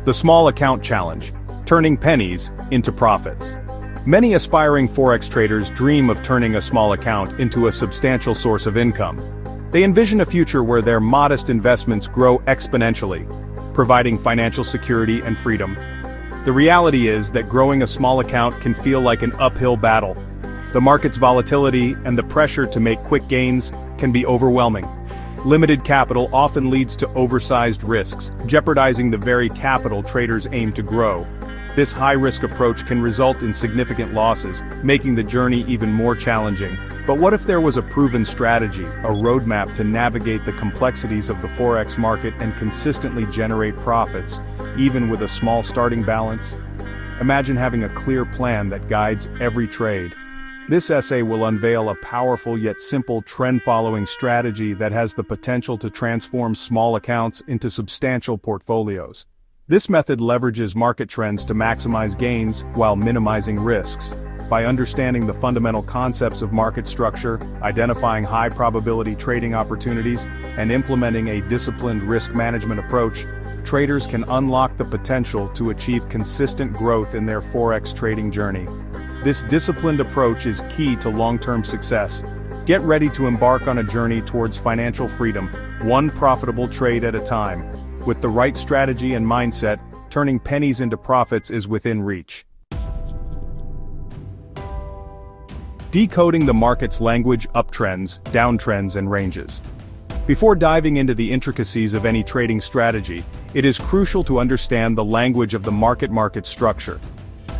The small account challenge, turning pennies into profits. Many aspiring Forex traders dream of turning a small account into a substantial source of income. They envision a future where their modest investments grow exponentially, providing financial security and freedom. The reality is that growing a small account can feel like an uphill battle. The market's volatility and the pressure to make quick gains can be overwhelming. Limited capital often leads to oversized risks, jeopardizing the very capital traders aim to grow. This high-risk approach can result in significant losses, making the journey even more challenging. But what if there was a proven strategy, a roadmap to navigate the complexities of the Forex market and consistently generate profits, even with a small starting balance? Imagine having a clear plan that guides every trade. This essay will unveil a powerful yet simple trend-following strategy that has the potential to transform small accounts into substantial portfolios. This method leverages market trends to maximize gains while minimizing risks. By understanding the fundamental concepts of market structure, identifying high-probability trading opportunities, and implementing a disciplined risk management approach, traders can unlock the potential to achieve consistent growth in their Forex trading journey. This disciplined approach is key to long-term success. Get ready to embark on a journey towards financial freedom, one profitable trade at a time. With the right strategy and mindset, turning pennies into profits is within reach. Decoding the market's language, uptrends, downtrends, and ranges. Before diving into the intricacies of any trading strategy, it is crucial to understand the language of the market structure.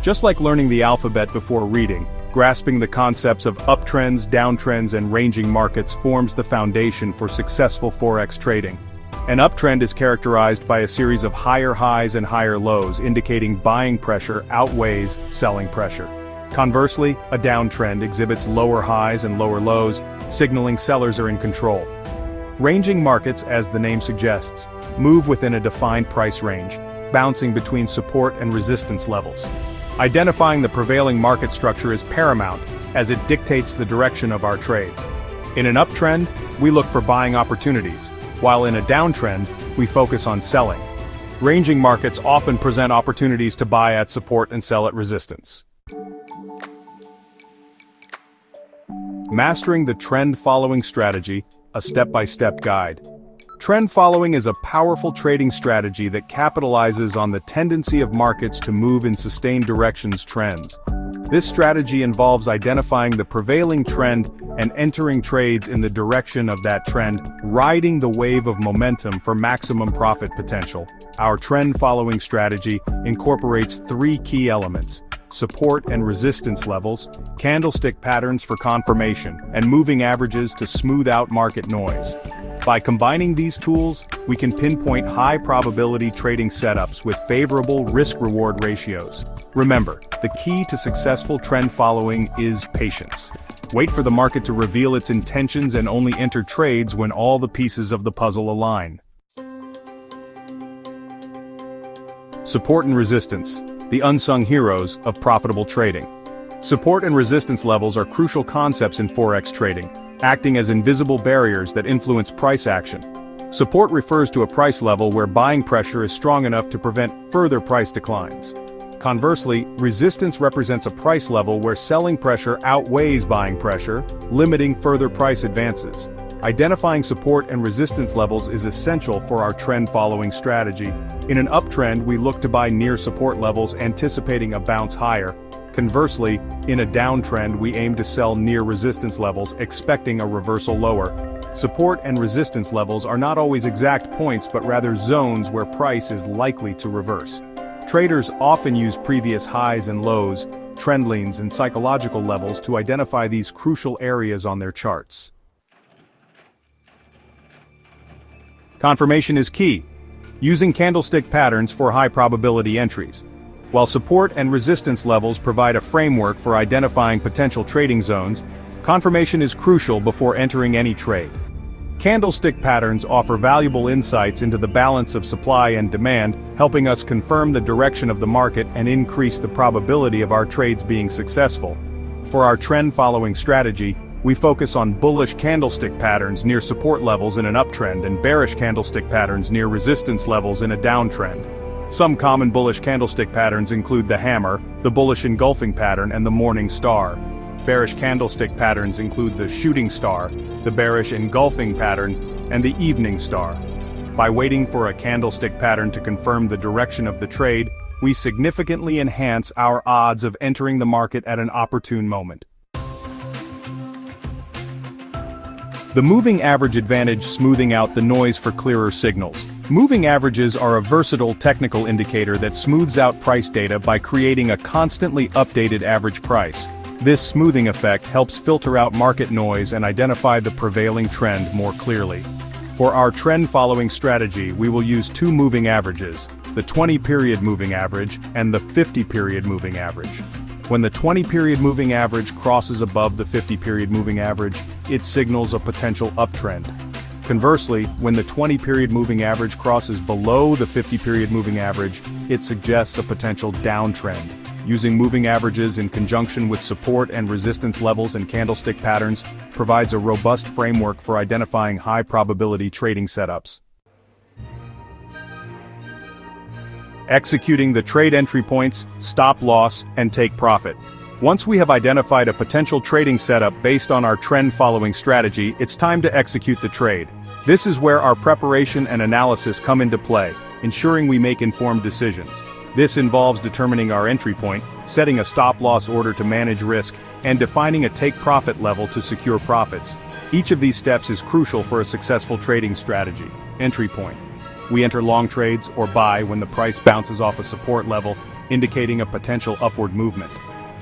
Just like learning the alphabet before reading, grasping the concepts of uptrends, downtrends, and ranging markets forms the foundation for successful Forex trading. An uptrend is characterized by a series of higher highs and higher lows, indicating buying pressure outweighs selling pressure. Conversely, a downtrend exhibits lower highs and lower lows, signaling sellers are in control. Ranging markets, as the name suggests, move within a defined price range, bouncing between support and resistance levels. Identifying the prevailing market structure is paramount, as it dictates the direction of our trades. In an uptrend, we look for buying opportunities, while in a downtrend, we focus on selling. Ranging markets often present opportunities to buy at support and sell at resistance. Mastering the trend-following strategy, a step-by-step guide. Trend following is a powerful trading strategy that capitalizes on the tendency of markets to move in sustained directions trends. This strategy involves identifying the prevailing trend and entering trades in the direction of that trend, riding the wave of momentum for maximum profit potential. Our trend-following strategy incorporates three key elements: support and resistance levels, candlestick patterns for confirmation, and moving averages to smooth out market noise. By combining these tools, we can pinpoint high-probability trading setups with favorable risk-reward ratios. Remember, the key to successful trend following is patience. Wait for the market to reveal its intentions and only enter trades when all the pieces of the puzzle align. Support and resistance, the unsung heroes of profitable trading. Support and resistance levels are crucial concepts in Forex trading, acting as invisible barriers that influence price action. Support refers to a price level where buying pressure is strong enough to prevent further price declines. Conversely, resistance represents a price level where selling pressure outweighs buying pressure, limiting further price advances. Identifying support and resistance levels is essential for our trend-following strategy. In an uptrend, we look to buy near support levels, anticipating a bounce higher. Conversely, in a downtrend, we aim to sell near resistance levels, expecting a reversal lower. Support and resistance levels are not always exact points but rather zones where price is likely to reverse. Traders often use previous highs and lows, trend lines, and psychological levels to identify these crucial areas on their charts. Confirmation is key, using candlestick patterns for high-probability entries. While support and resistance levels provide a framework for identifying potential trading zones, confirmation is crucial before entering any trade. Candlestick patterns offer valuable insights into the balance of supply and demand, helping us confirm the direction of the market and increase the probability of our trades being successful. For our trend-following strategy, we focus on bullish candlestick patterns near support levels in an uptrend and bearish candlestick patterns near resistance levels in a downtrend. Some common bullish candlestick patterns include the hammer, the bullish engulfing pattern, and the morning star. Bearish candlestick patterns include the shooting star, the bearish engulfing pattern, and the evening star. By waiting for a candlestick pattern to confirm the direction of the trade, we significantly enhance our odds of entering the market at an opportune moment. The moving average advantage, smoothing out the noise for clearer signals. Moving averages are a versatile technical indicator that smooths out price data by creating a constantly updated average price. This smoothing effect helps filter out market noise and identify the prevailing trend more clearly. For our trend-following strategy, we will use two moving averages, the 20-period moving average and the 50-period moving average. When the 20-period moving average crosses above the 50-period moving average, it signals a potential uptrend. Conversely, when the 20-period moving average crosses below the 50-period moving average, it suggests a potential downtrend. Using moving averages in conjunction with support and resistance levels and candlestick patterns provides a robust framework for identifying high-probability trading setups. Executing the trade entry points, stop loss, and take profit. Once we have identified a potential trading setup based on our trend-following strategy, it's time to execute the trade. This is where our preparation and analysis come into play, ensuring we make informed decisions. This involves determining our entry point, setting a stop-loss order to manage risk, and defining a take-profit level to secure profits. Each of these steps is crucial for a successful trading strategy. Entry point. We enter long trades or buy when the price bounces off a support level, indicating a potential upward movement.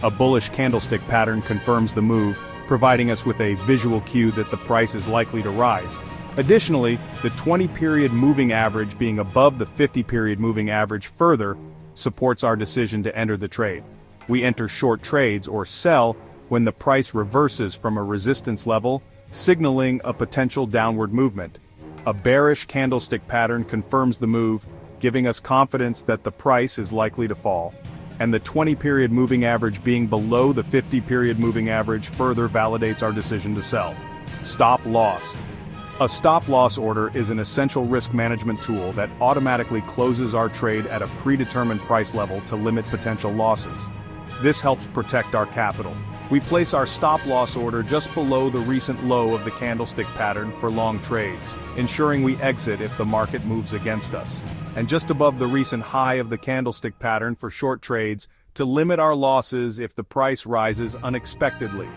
A bullish candlestick pattern confirms the move, providing us with a visual cue that the price is likely to rise. Additionally, the 20-period moving average being above the 50-period moving average further supports our decision to enter the trade. We enter short trades or sell when the price reverses from a resistance level, signaling a potential downward movement. A bearish candlestick pattern confirms the move, giving us confidence that the price is likely to fall. And the 20-period moving average being below the 50-period moving average further validates our decision to sell. Stop loss. A stop-loss order is an essential risk management tool that automatically closes our trade at a predetermined price level to limit potential losses. This helps protect our capital. We place our stop-loss order just below the recent low of the candlestick pattern for long trades, ensuring we exit if the market moves against us, and just above the recent high of the candlestick pattern for short trades to limit our losses if the price rises unexpectedly.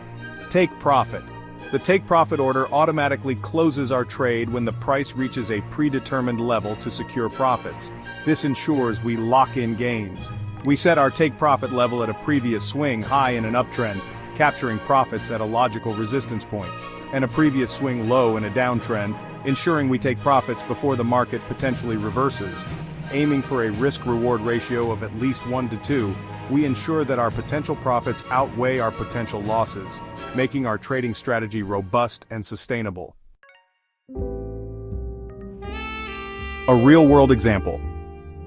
Take profit. The take-profit order automatically closes our trade when the price reaches a predetermined level to secure profits. This ensures we lock in gains. We set our take-profit level at a previous swing high in an uptrend, capturing profits at a logical resistance point, and a previous swing low in a downtrend, ensuring we take profits before the market potentially reverses. Aiming for a risk-reward ratio of at least 1 to 2, we ensure that our potential profits outweigh our potential losses, making our trading strategy robust and sustainable. A real-world example.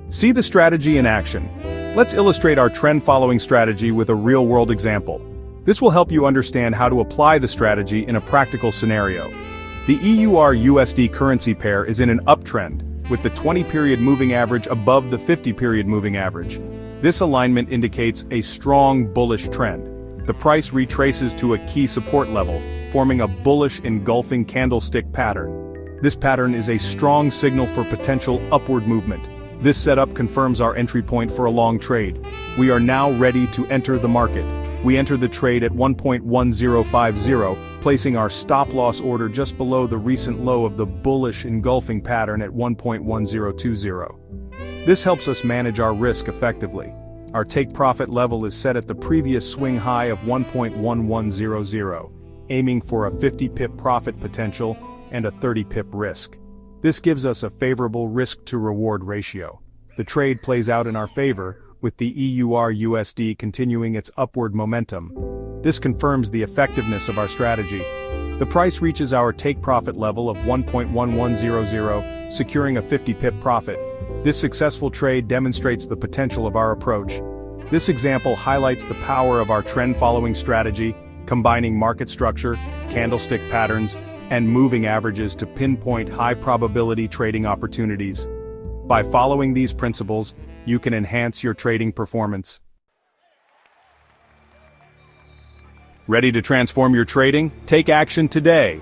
See the strategy in action. Let's illustrate our trend-following strategy with a real-world example. This will help you understand how to apply the strategy in a practical scenario. The EUR-USD currency pair is in an uptrend, with the 20-period moving average above the 50-period moving average. This alignment indicates a strong bullish trend. The price retraces to a key support level, forming a bullish engulfing candlestick pattern. This pattern is a strong signal for potential upward movement. This setup confirms our entry point for a long trade. We are now ready to enter the market. We enter the trade at 1.1050, placing our stop-loss order just below the recent low of the bullish engulfing pattern at 1.1020. This helps us manage our risk effectively. Our take-profit level is set at the previous swing high of 1.1100, aiming for a 50-pip profit potential and a 30-pip risk. This gives us a favorable risk-to-reward ratio. The trade plays out in our favor, with the EUR-USD continuing its upward momentum. This confirms the effectiveness of our strategy. The price reaches our take-profit level of 1.1100, securing a 50-pip profit. This successful trade demonstrates the potential of our approach. This example highlights the power of our trend-following strategy, combining market structure, candlestick patterns, and moving averages to pinpoint high-probability trading opportunities. By following these principles, you can enhance your trading performance. Ready to transform your trading? Take action today.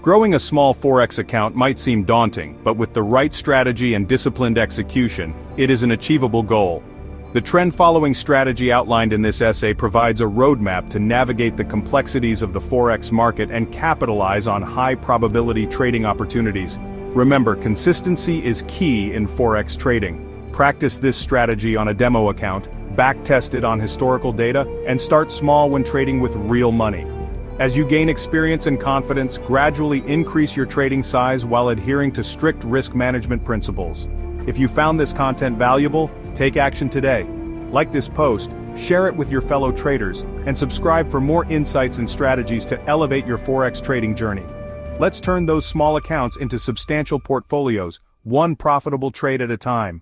Growing a small Forex account might seem daunting, but with the right strategy and disciplined execution, it is an achievable goal. The trend-following strategy outlined in this essay provides a roadmap to navigate the complexities of the Forex market and capitalize on high-probability trading opportunities. Remember, consistency is key in Forex trading. Practice this strategy on a demo account, backtest it on historical data, and start small when trading with real money. As you gain experience and confidence, gradually increase your trading size while adhering to strict risk management principles. If you found this content valuable, take action today. Like this post, share it with your fellow traders, and subscribe for more insights and strategies to elevate your Forex trading journey. Let's turn those small accounts into substantial portfolios, one profitable trade at a time.